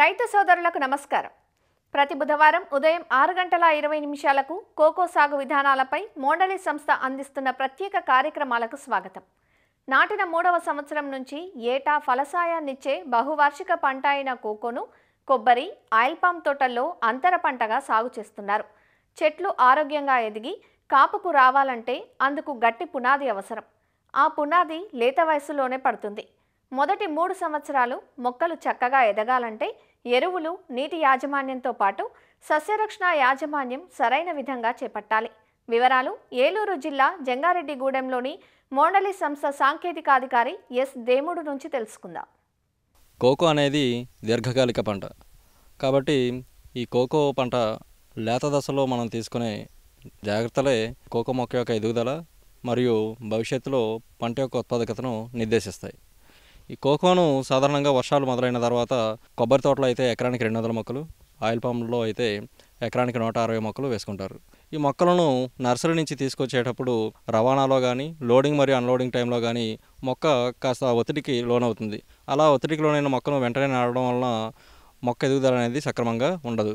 రైతు సోదరులకు నమస్కారం. ప్రతి బుధవారం ఉదయం 6:20 కోకో సాగు విధానాలపై మోండలి సంస్థ అందిస్తున్న ప్రత్యేక కార్యక్రమాలకు స్వాగతం. నాటిన 3వ సంవత్సరం నుంచి ఏటా ఫలసాయాన్నిచ్చే బహువార్షిక పంట అయిన కోకోను కొబ్బరి, ఆయిల్ పామ్ తోటల్లో అంతర పంటగా సాగు చేస్తున్నారు. చెట్లు ఆరోగ్యంగా ఎదిగి కాపుకు రావాలంటే అందుకు గట్టి పునాది అవసరం. ఆ పునాది లేత వయసులోనే పడుతుంది. మొదటి 3 సంవత్సరాలు మొక్కలు చక్కగా ఎదగాలంటే ఎరువులు, నీటి యాజమాన్యంతో పాటు సస్యరక్షణ యాజమాన్యం సరైన విధంగా చేపట్టాలి. వివరాలు ఏలూరు జిల్లా జంగారెడ్డిగూడెంలోని మోండలి సంస్థ సాంకేతికాధికారి ఎస్ దేముడు నుంచి తెలుసుకుందాం. కోకో అనేది దీర్ఘకాలిక పంట కాబట్టి ఈ కోకో పంట లేత దశలో మనం తీసుకునే జాగ్రత్తలే కోకో మొక్క యొక్క ఎదుగుదల మరియు భవిష్యత్తులో పంట యొక్క ఉత్పాదకతను నిర్దేశిస్తాయి. ఈ కోకోను సాధారణంగా వర్షాలు మొదలైన తర్వాత కొబ్బరి తోటలో అయితే ఎకరానికి 200 మొక్కలు, ఆయిల్ పామ్లో అయితే ఎకరానికి 160 మొక్కలు వేసుకుంటారు. ఈ మొక్కలను నర్సరీ నుంచి తీసుకొచ్చేటప్పుడు రవాణాలో కానీ లోడింగ్ మరియు అన్లోడింగ్ టైంలో కానీ మొక్క కాస్త ఒత్తిడికి లోనవుతుంది. అలా ఒత్తిడికి లోనైన మొక్కను వెంటనే నాటడం వలన మొక్క ఎదుగుదల అనేది సక్రమంగా ఉండదు.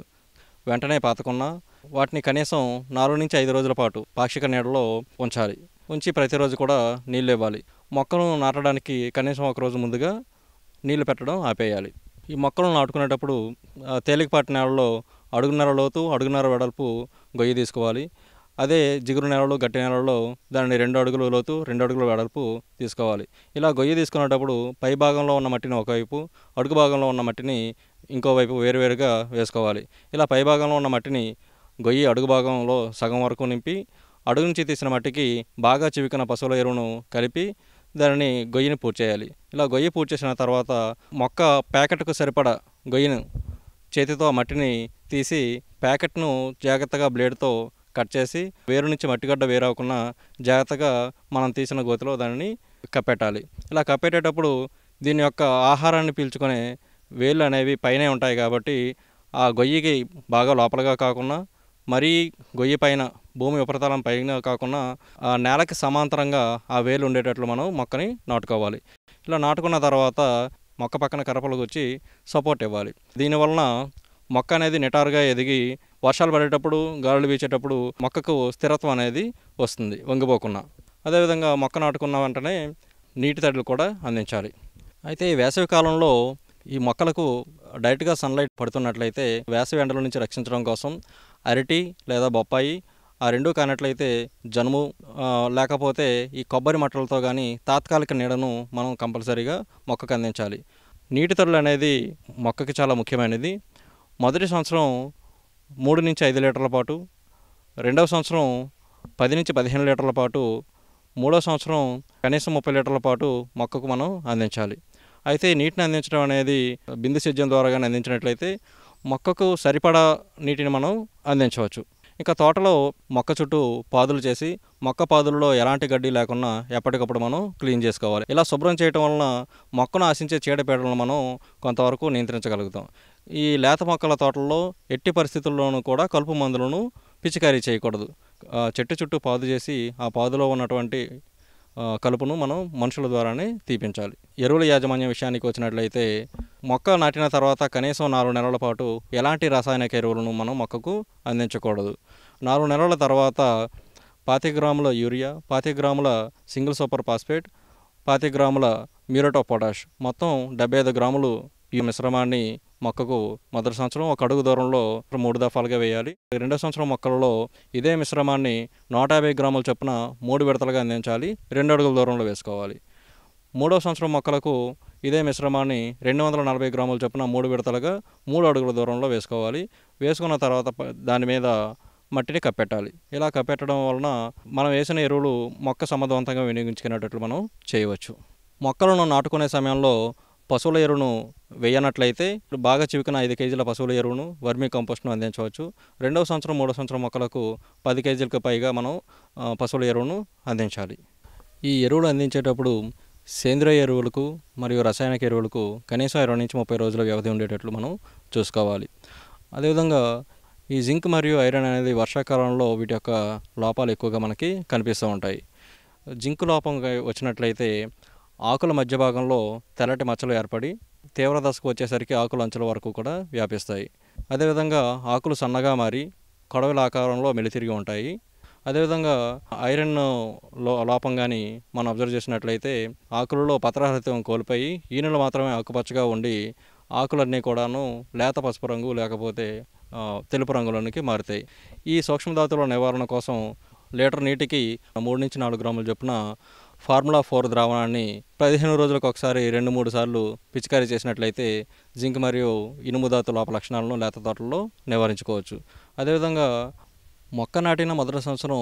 వెంటనే పాతకున్నా వాటిని కనీసం 4 నుంచి 5 రోజుల పాటు పాక్షిక నీడలో ఉంచాలి. ఉంచి ప్రతిరోజు కూడా నీళ్ళు ఇవ్వాలి. మొక్కను నాటడానికి కనీసం ఒక రోజు ముందుగా నీళ్లు పెట్టడం ఆపేయాలి. ఈ మొక్కలను నాటుకునేటప్పుడు తేలికపాటి నేలలో అడుగున్నర లోతు, అడుగున్నర వెడల్పు గొయ్యి తీసుకోవాలి. అదే జిగురు నేలలో, గట్టి నేలలో దాన్ని 2 అడుగుల లోతు, 2 అడుగుల వెడల్పు తీసుకోవాలి. ఇలా గొయ్యి తీసుకునేటప్పుడు పై భాగంలో ఉన్న మట్టిని ఒకవైపు, అడుగు భాగంలో ఉన్న మట్టిని ఇంకోవైపు వేరువేరుగా వేసుకోవాలి. ఇలా పై భాగంలో ఉన్న మట్టిని గొయ్యి అడుగు భాగంలో సగం వరకు నింపి అడుగు నుంచి తీసిన మట్టికి బాగా చివికిన పశువుల ఎరువును కలిపి దానిని గొయ్యిని పూర్తి చేయాలి. ఇలా గొయ్యి పూర్తి చేసిన తర్వాత మొక్క ప్యాకెట్కు సరిపడా గొయ్యిను చేతితో మట్టిని తీసి ప్యాకెట్ను జాగ్రత్తగా బ్లేడ్తో కట్ చేసి వేరు నుంచి మట్టిగడ్డ వేరవకుండా జాగ్రత్తగా మనం తీసిన గోతిలో దానిని కప్పెట్టాలి. ఇలా కప్పెట్టేటప్పుడు దీని యొక్క ఆహారాన్ని పీల్చుకునే వేళ్ళు అనేవి పైనే ఉంటాయి కాబట్టి ఆ గొయ్యికి బాగా లోపలగా కాకుండా మరీ గొయ్యి పైన భూమి ఉపరితలం పైన కాకుండా ఆ నేలకి సమాంతరంగా ఆ వేలు ఉండేటట్లు మనం మొక్కని నాటుకోవాలి. ఇలా నాటుకున్న తర్వాత మొక్క పక్కన కరపలకు వచ్చి సపోర్ట్ ఇవ్వాలి. దీనివలన మొక్క అనేది నిటారుగా ఎదిగి వర్షాలు పడేటప్పుడు, గాలులు వీచేటప్పుడు మొక్కకు స్థిరత్వం అనేది వస్తుంది వంగిపోకుండా. అదేవిధంగా మొక్క నాటుకున్న వెంటనే నీటి తడులు కూడా అందించాలి. అయితే ఈ వేసవి కాలంలో ఈ మొక్కలకు డైరెక్ట్గా సన్లైట్ పడుతున్నట్లయితే వేసవి ఎండల నుంచి రక్షించడం కోసం అరటి లేదా బొప్పాయి, ఆ రెండూ కానట్లయితే జనుము లేకపోతే ఈ కొబ్బరి మట్టలతో కానీ తాత్కాలిక నీడను మనం కంపల్సరీగా మొక్కకు అందించాలి. నీటి తడులు అనేది మొక్కకి చాలా ముఖ్యమైనది. మొదటి సంవత్సరం 3 నుంచి 5 లీటర్ల పాటు, రెండవ సంవత్సరం 10 నుంచి 15 లీటర్ల పాటు, మూడో సంవత్సరం కనీసం 30 లీటర్ల పాటు మొక్కకు మనం అందించాలి. అయితే నీటిని అందించడం అనేది బిందు సేద్యం ద్వారా కానీ అందించినట్లయితే మొక్కకు సరిపడా నీటిని మనం అందించవచ్చు. ఇంకా తోటలో మొక్క చుట్టూ పాదులు చేసి మొక్క పాదుల్లో ఎలాంటి గడ్డి లేకుండా ఎప్పటికప్పుడు మనం క్లీన్ చేసుకోవాలి. ఇలా శుభ్రం చేయడం వలన మొక్కను ఆశించే చీడపీడలను మనం కొంతవరకు నియంత్రించగలుగుతాం. ఈ లేత మొక్కల తోటల్లో ఎట్టి పరిస్థితుల్లోనూ కూడా కలుపు మందులను పిచికారీ చేయకూడదు. చెట్టు చుట్టూ పాదు చేసి ఆ పాదులో ఉన్నటువంటి కలుపును మనం మనుషుల ద్వారానే తీపించాలి. ఎరువుల యాజమాన్యం విషయానికి వచ్చినట్లయితే మొక్క నాటిన తర్వాత కనీసం 4 నెలల పాటు ఎలాంటి రాసాయనిక ఎరువులను మనం మొక్కకు అందించకూడదు. 4 నెలల తర్వాత 25 గ్రాముల యూరియా, 25 గ్రాముల సింగిల్ సూపర్ ఫాస్ఫేట్, 25 గ్రాముల మ్యూరేట్ ఆఫ్ పొటాష్, మొత్తం 75 గ్రాములు ఈ మిశ్రమాన్ని మొక్కకు మొదటి సంవత్సరం 1 అడుగు దూరంలో 3 దఫాలుగా వేయాలి. రెండో సంవత్సరం మొక్కలలో ఇదే మిశ్రమాన్ని 150 గ్రాముల చొప్పున 3 విడతలుగా అందించాలి. 2 అడుగుల దూరంలో వేసుకోవాలి. మూడో సంవత్సరం మొక్కలకు ఇదే మిశ్రమాన్ని 240 గ్రాముల చొప్పున 3 విడతలుగా 3 అడుగుల దూరంలో వేసుకోవాలి. వేసుకున్న తర్వాత దాని మీద మట్టిని కప్పెట్టాలి. ఇలా కప్పెట్టడం వలన మనం వేసిన ఎరువులు మొక్క సమర్థవంతంగా వినియోగించుకునేటట్లు మనం చేయవచ్చు. మొక్కలను నాటుకునే సమయంలో పశువుల ఎరువును వేయనట్లయితే బాగా చివికిన 5 కేజీల పశువుల ఎరువును, వర్మీ కంపోస్ట్ను అందించవచ్చు. రెండవ సంవత్సరం, మూడో సంవత్సరం మొక్కలకు 10 కేజీలకు పైగా మనం పశువుల ఎరువును అందించాలి. ఈ ఎరువులు అందించేటప్పుడు సేంద్రియ ఎరువులకు మరియు రసాయనిక ఎరువులకు కనీసం 20 నుంచి 30 రోజుల వ్యవధి ఉండేటట్లు మనం చూసుకోవాలి. అదేవిధంగా ఈ జింక్ మరియు ఐరన్ అనేది వర్షాకాలంలో వీటి యొక్క లోపాలు ఎక్కువగా మనకి కనిపిస్తూ ఉంటాయి. జింక్ లోపం వచ్చినట్లయితే ఆకుల మధ్య భాగంలో తెల్లటి మచ్చలు ఏర్పడి తీవ్ర దశకు వచ్చేసరికి ఆకుల అంచుల వరకు కూడా వ్యాపిస్తాయి. అదేవిధంగా ఆకులు సన్నగా మారి కొడవల ఆకారంలో మెలితిరిగి ఉంటాయి. అదేవిధంగా ఐరన్ లోపం కానీ మనం అబ్జర్వ్ చేసినట్లయితే ఆకులలో పత్రహరితం కోల్పోయి ఈనెలు మాత్రమే ఆకుపచ్చగా ఉండి ఆకులన్నీ కూడాను లేత పసుపు రంగు లేకపోతే తెలుపు రంగులోనికి మారుతాయి. ఈ సూక్ష్మధాతువుల నివారణ కోసం లీటర్ నీటికి 3-4 గ్రాముల చొప్పున ఫార్ములా-4 ద్రావణాన్ని 15 రోజులకు ఒకసారి 2-3 సార్లు పిచికారీ చేసినట్లయితే జింక్ మరియు ఇనుము ధాతు లోప లక్షణాలను లేత తోటల్లో నివారించుకోవచ్చు. అదేవిధంగా మొక్క నాటిన మొదటి సంవత్సరం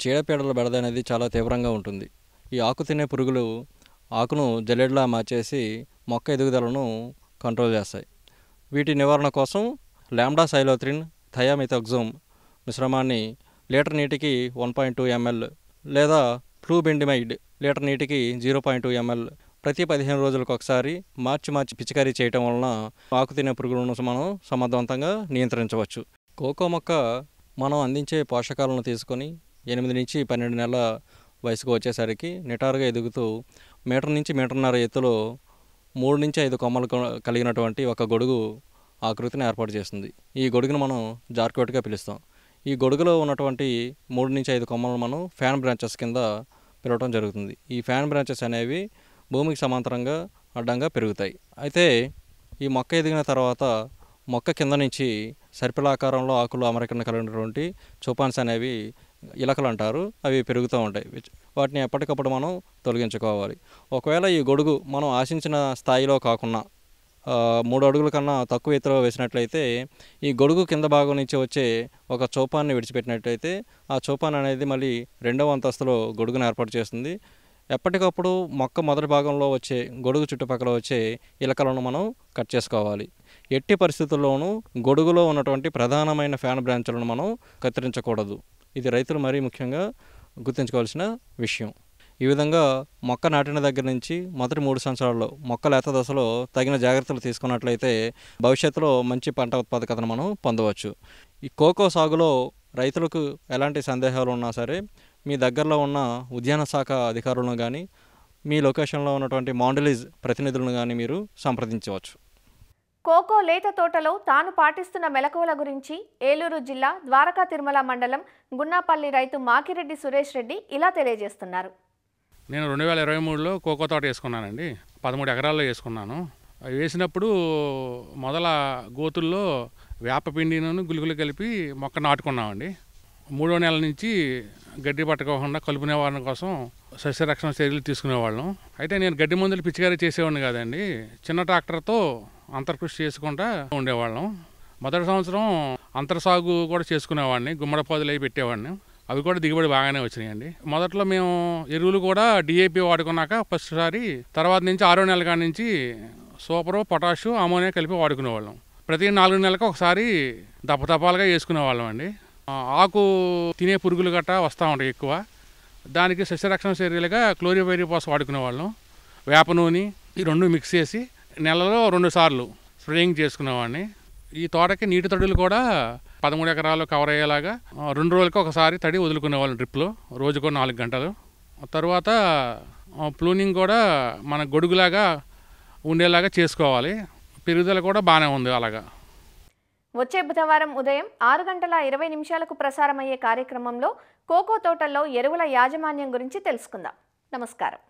చీడపీడల బెడద అనేది చాలా తీవ్రంగా ఉంటుంది. ఈ ఆకు తినే పురుగులు ఆకును జల్లెడలా మార్చేసి మొక్క ఎదుగుదలను కంట్రోల్ చేస్తాయి. వీటి నివారణ కోసం లాంబ్డా సైలోత్రిన్ థయామిథాక్సోమ్ మిశ్రమాన్ని లీటర్ నీటికి 1.2 ml లేదా ఫ్లూబెండిమైడ్ లీటర్ నీటికి 0.2 ml ప్రతి 15 రోజులకు ఒకసారి మార్చి పిచికారీ చేయటం వలన ఆకు తినే పురుగులను మనం సమర్థవంతంగా నియంత్రించవచ్చు. కోకో మొక్క మనం అందించే పోషకాలను తీసుకొని 8 నుంచి 12 నెలల వయసుకు వచ్చేసరికి నిటారుగా ఎదుగుతూ మీటర్ నుంచి మీటర్న్నర ఎత్తులో 3 నుంచి 5 కొమ్మలు కలిగినటువంటి ఒక గొడుగు ఆకృతిని ఏర్పాటు చేస్తుంది. ఈ గొడుగును మనం జార్కోట్గా పిలుస్తాం. ఈ గొడుగులో ఉన్నటువంటి 3 నుంచి 5 కొమ్మలను మనం ఫ్యాన్ బ్రాంచెస్ కింద పిలవటం జరుగుతుంది. ఈ ఫ్యాన్ బ్రాంచెస్ అనేవి భూమికి సమాంతరంగా అడ్డంగా పెరుగుతాయి. అయితే ఈ మొక్క ఎదిగిన తర్వాత మొక్క కింద నుంచి సర్పిల ఆకారంలో ఆకులు అమరికను కలిగినటువంటి చూపాన్స్ అనేవి ఇలకలు అంటారు, అవి పెరుగుతూ ఉంటాయి. వాటిని ఎప్పటికప్పుడు మనం తొలగించుకోవాలి. ఒకవేళ ఈ గొడుగు మనం ఆశించిన స్థాయిలో కాకుండా 3 అడుగుల కన్నా తక్కువ ఎత్తులో వేసినట్లయితే ఈ గొడుగు కింద భాగం నుంచి వచ్చే ఒక చౌపాన్ని విడిచిపెట్టినట్లయితే ఆ చౌపాన్ అనేది మళ్ళీ 2వ అంతస్తులో గొడుగును ఏర్పాటు చేస్తుంది. ఎప్పటికప్పుడు మొక్క మొదటి భాగంలో వచ్చే గొడుగు చుట్టుపక్కల వచ్చే ఇలకలను మనం కట్ చేసుకోవాలి. ఎట్టి పరిస్థితుల్లోనూ గొడుగులో ఉన్నటువంటి ప్రధానమైన ఫ్యాన్ బ్రాంచ్లను మనం కత్తిరించకూడదు. ఇది రైతులు మరీ ముఖ్యంగా గుర్తుంచుకోవాల్సిన విషయం. ఈ విధంగా మొక్క నాటిన దగ్గర నుంచి మొదటి 3 సంవత్సరాల్లో మొక్క లేత దశలో తగిన జాగ్రత్తలు తీసుకున్నట్లయితే భవిష్యత్తులో మంచి పంట ఉత్పాదకతను మనం పొందవచ్చు. ఈ కోకో సాగులో రైతులకు ఎలాంటి సందేహాలు ఉన్నా సరే మీ దగ్గరలో ఉన్న ఉద్యాన శాఖ అధికారులను కానీ మీ లొకేషన్లో ఉన్నటువంటి మాండలీజ్ ప్రతినిధులను కానీ మీరు సంప్రదించవచ్చు. కోకో లేత తోటలో తాను పాటిస్తున్న మెలకువల గురించి ఏలూరు జిల్లా ద్వారకా తిరుమల మండలం గున్నాపల్లి రైతు మాకిరెడ్డి సురేష్ రెడ్డి ఇలా తెలియజేస్తున్నారు. నేను 2023లో కోకో తోట వేసుకున్నానండి. 13 ఎకరాల్లో వేసుకున్నాను. అవి వేసినప్పుడు మొదల గోతుల్లో వేపపిండిను గుళికలు కలిపి మొక్క నాటుకున్నామండి. 3వ నెల నుంచి గడ్డి పట్టకోకుండా కలుపు నివారణ కోసం సస్యరక్షణ చర్యలు తీసుకునేవాళ్ళం. అయితే నేను గడ్డి మందులు పిచికారీ చేసేవాడిని కాదండి, చిన్న ట్రాక్టర్తో అంతర్కృషి చేసుకుంటూ ఉండేవాళ్ళం. మొదటి సంవత్సరం అంతర్సాగు కూడా చేసుకునేవాడిని, గుమ్మడి పొదలు అవి పెట్టేవాడిని. అవి కూడా దిగుబడి బాగానే వచ్చినాయండి. మొదట్లో మేము ఎరువులు కూడా డిఏపి వాడుకున్నాక ఫస్ట్ సారి, తర్వాత నుంచి 6వ నెల కాడి నుంచి సూపరు, పొటాషు, అమోనియా కలిపి వాడుకునేవాళ్ళం. ప్రతి 4 నెలలకు ఒకసారి దపదపాలుగా వేసుకునేవాళ్ళం అండి. ఆకు తినే పురుగులు గట్టా వస్తూ ఉంటాయి ఎక్కువ. దానికి సస్యరక్షణ చర్యలుగా క్లోరిపైరిపాస్ వాడుకునేవాళ్ళం. వేప నూనె ఈ 2 మిక్స్ చేసి నెలలో 2 సార్లు స్ప్రేయింగ్ చేసుకునేవాడిని. ఈ తోటకి నీటి తడులు కూడా 13 ఎకరాలు కవర్ అయ్యేలాగా 2 రోజులకు ఒకసారి తడి వదులుకునేవాళ్ళం డ్రిప్లో, రోజుకో 4 గంటలు. తర్వాత ప్లూనింగ్ కూడా మన గొడుగులాగా ఉండేలాగా చేసుకోవాలి. పెరుగుదల కూడా బాగానే ఉంది అలాగా. వచ్చే బుధవారం ఉదయం 6:20 ప్రసారమయ్యే కార్యక్రమంలో కోకో తోటల్లో ఎరువుల యాజమాన్యం గురించి తెలుసుకుందాం. నమస్కారం.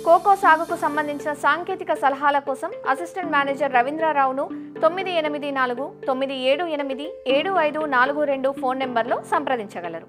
కోకో సాగుకు సంబంధించిన సాంకేతిక సలహాల కోసం అసిస్టెంట్ మేనేజర్ రవీంద్రరావును 9849787542 ఫోన్ నెంబర్లో సంప్రదించగలరు.